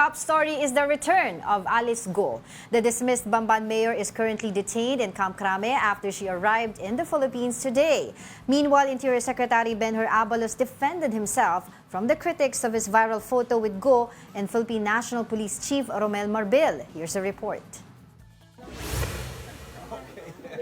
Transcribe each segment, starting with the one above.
top story is the return of Alice Go. The dismissed Bamban mayor is currently detained in Camp Crame after she arrived in the Philippines today. Meanwhile, Interior Secretary Benhur Abalos defended himself from the critics of his viral photo with Go and Philippine National Police Chief Romel Marbil. Here's a report.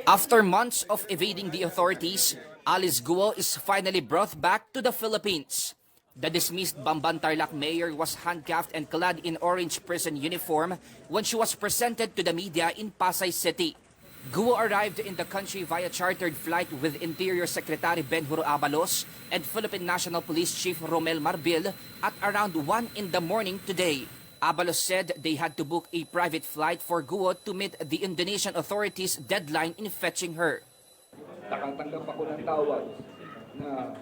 After months of evading the authorities, Alice Guo is finally brought back to the Philippines. The dismissed Bamban Tarlac mayor was handcuffed and clad in orange prison uniform when she was presented to the media in Pasay City. Guo arrived in the country via chartered flight with Interior Secretary Benhur Abalos and Philippine National Police Chief Romel Marbil at around 1 in the morning today. Abalos said they had to book a private flight for Guo to meet the Indonesian authorities' deadline in fetching her. Nakatanggap ako ng tawag na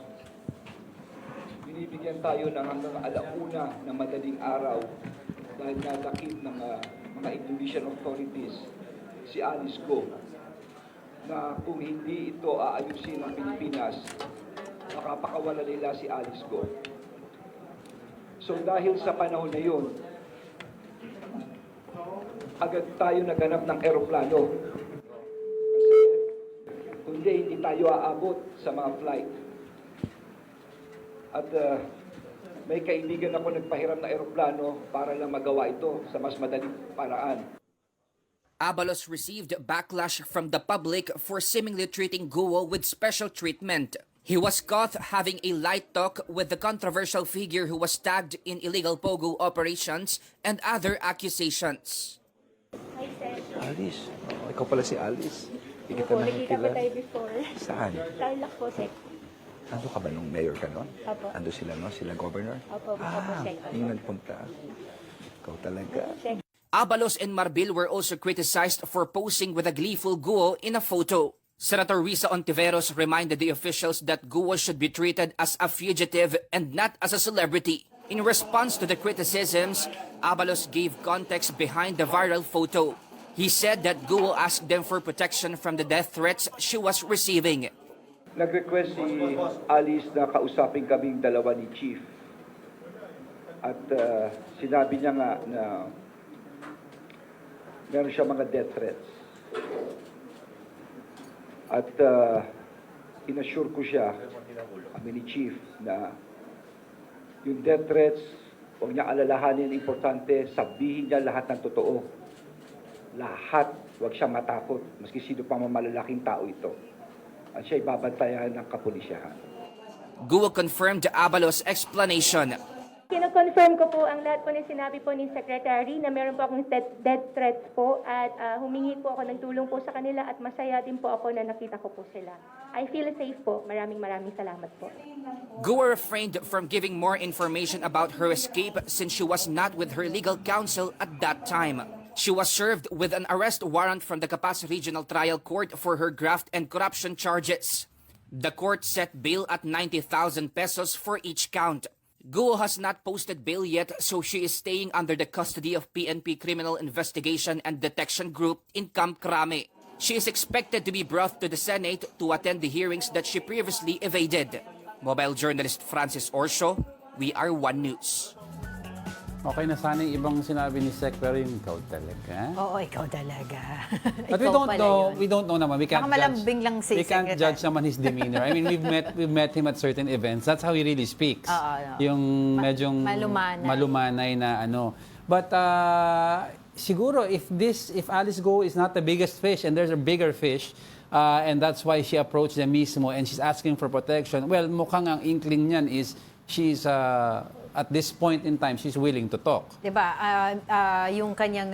binibigyan tayo ng hanggang alauna ng madaling araw dahil nadakip ng mga Indonesian authorities si Alice Go na kung hindi ito aayusin ng Pilipinas, makapakawala nila si Alice Go. So dahil sa panahon na yun, agad tayo naganap ng eroplano. Kasi hindi tayo aabot sa mga flight. At may kaibigan ako nagpahiram na eroplano para lang magawa ito sa mas madaling paraan. Abalos received backlash from the public for seemingly treating Guo with special treatment. He was caught having a light talk with the controversial figure who was tagged in illegal pogo operations and other accusations. Alice, ikaw pala si Alice. Hindi kita Nakikita ko nakikilala. tayo before. Saan? Tarlac po, Sec. Ando ka ba nung mayor ka nun? Opo. Ando sila, no? Sila governor? Opo, opo, Sec. Yung nagpunta. Ikaw talaga. Sec. Abalos and Marbil were also criticized for posing with a gleeful Guo in a photo. Senator Risa Ontiveros reminded the officials that Guo should be treated as a fugitive and not as a celebrity. In response to the criticisms, Abalos gave context behind the viral photo. He said that Guo asked them for protection from the death threats she was receiving. Nag-request si Alice na kausapin kaming dalawa ni Chief. At sinabi niya nga na meron siya mga death threats. At inassure ko siya, kami ni Chief, na yung death threats, huwag niya alalahanin, importante, sabihin niya lahat ng totoo. Lahat, huwag siya matakot, maski sino pang malalaking tao ito. At siya ibabantayan ng kapulisyahan. Guo confirmed Abalos' explanation. Kino-confirm ko po ang lahat po ng sinabi po ni Secretary na meron po akong death threats po at humingi po ako ng tulong po sa kanila at masaya din po ako na nakita ko po sila. I feel safe po. Maraming salamat po. Guo refrained from giving more information about her escape since she was not with her legal counsel at that time. She was served with an arrest warrant from the Capas Regional Trial Court for her graft and corruption charges. The court set bail at 90,000 pesos for each count. Guo has not posted bail yet, so she is staying under the custody of PNP Criminal Investigation and Detection Group in Camp Crame. She is expected to be brought to the Senate to attend the hearings that she previously evaded. Mobile journalist Francis Orsho, We Are One News. Okay na sana yung ibang sinabi ni Sec, pero yung ikaw talaga. Oo, ikaw talaga. But Ikaw pala yun. we don't know naman. We can't Baka malambing lang si we can't Secretary. judge naman his demeanor. I mean, we've met him at certain events. That's how he really speaks. Yung medyong malumanay na ano. But siguro if Alice Go is not the biggest fish and there's a bigger fish, and that's why she approached them mismo and she's asking for protection, well, mukhang ang inkling niyan is she's at this point in time, she's willing to talk. Diba, yung kanyang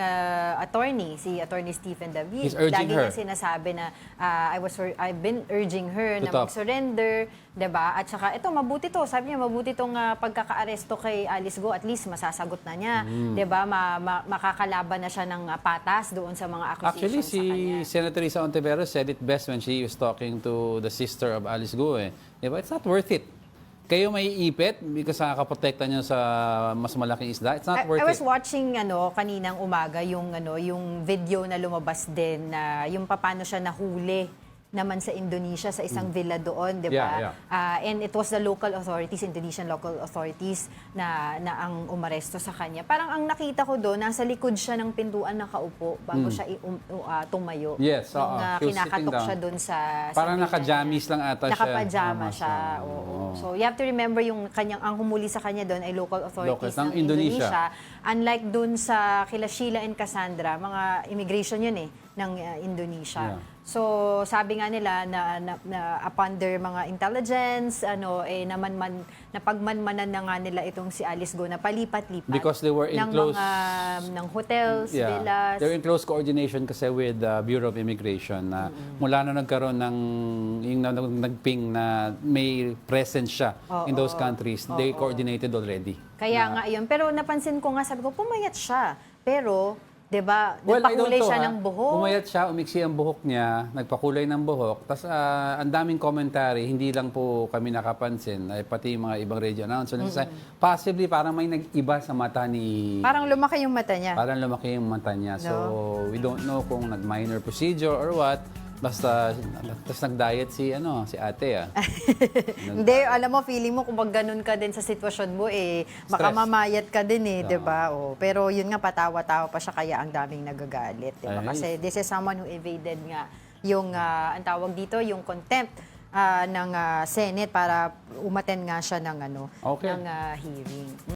attorney, si Attorney Stephen David, He's urging lagi her. niya sinasabi na I've been urging her To na talk. mag-surrender, diba? At saka, ito, mabuti to. Sabi niya, mabuti tong pagkaka-aresto kay Alice Go. At least, masasagot na niya. Diba? Makakalaban na siya ng patas doon sa mga accusations Actually, sa kanya. si Senator Risa Ontiveros said it best when she was talking to the sister of Alice Go. Diba? It's not worth it. Kayo may ipit because nakakaprotekta niyo sa mas malaking isda. It's not worth I was it. watching kaninang umaga yung video na lumabas din na yung paano siya nahuli naman sa Indonesia, sa isang villa doon, di ba? Yeah. And it was the local authorities, Indonesian local authorities, na ang umaresto sa kanya. Parang ang nakita ko doon, nasa likod siya ng pintuan nakaupo bago siya tumayo. Yes, Nung she was kinakatok sitting down. siya doon sa Parang villa naka-jammies niya. lang ata siya. Nakapajama Tama siya, oo. So you have to remember yung ang humuli sa kanya doon ay local authorities Local, ng ng Indonesia. Unlike doon sa kila Sheila and Cassandra, mga immigration yun ng Indonesia. Yeah. So sabi nga nila na upon their mga intelligence, napagmanmanan na nga nila itong si Alice Go na palipat-lipat. Because they were in ng close... ng hotels, villas. They're in close coordination kasi with the Bureau of Immigration na mula na nagkaroon ng yung nagping na may presence siya in those countries, they coordinated already. Kaya nga yun. Pero napansin ko nga, sabi ko, pumayat siya. Pero, di ba, Well, I nagpakulay don't know, siya ha? ng buhok. Pumayat siya, umiksi ang buhok niya, nagpakulay ng buhok. Tapos ang daming commentary, hindi lang po kami nakapansin, ay pati yung mga ibang radio announcers. Possibly parang may nag-iba sa mata ni... Parang lumaki yung mata niya. Parang lumaki yung mata niya. So, we don't know kung nag-minor procedure or what. Basta, tapos nag-diet si ate Hindi, alam mo, feeling mo kung ganun ka din sa sitwasyon mo, baka Stress. mamayat ka din di ba? Pero yun nga, patawa-tawa pa siya, kaya ang daming nagagalit. Di ba? Ay. Kasi this is someone who evaded nga yung, ang tawag dito, yung contempt ng Senate para umaten nga siya ng, ng hearing.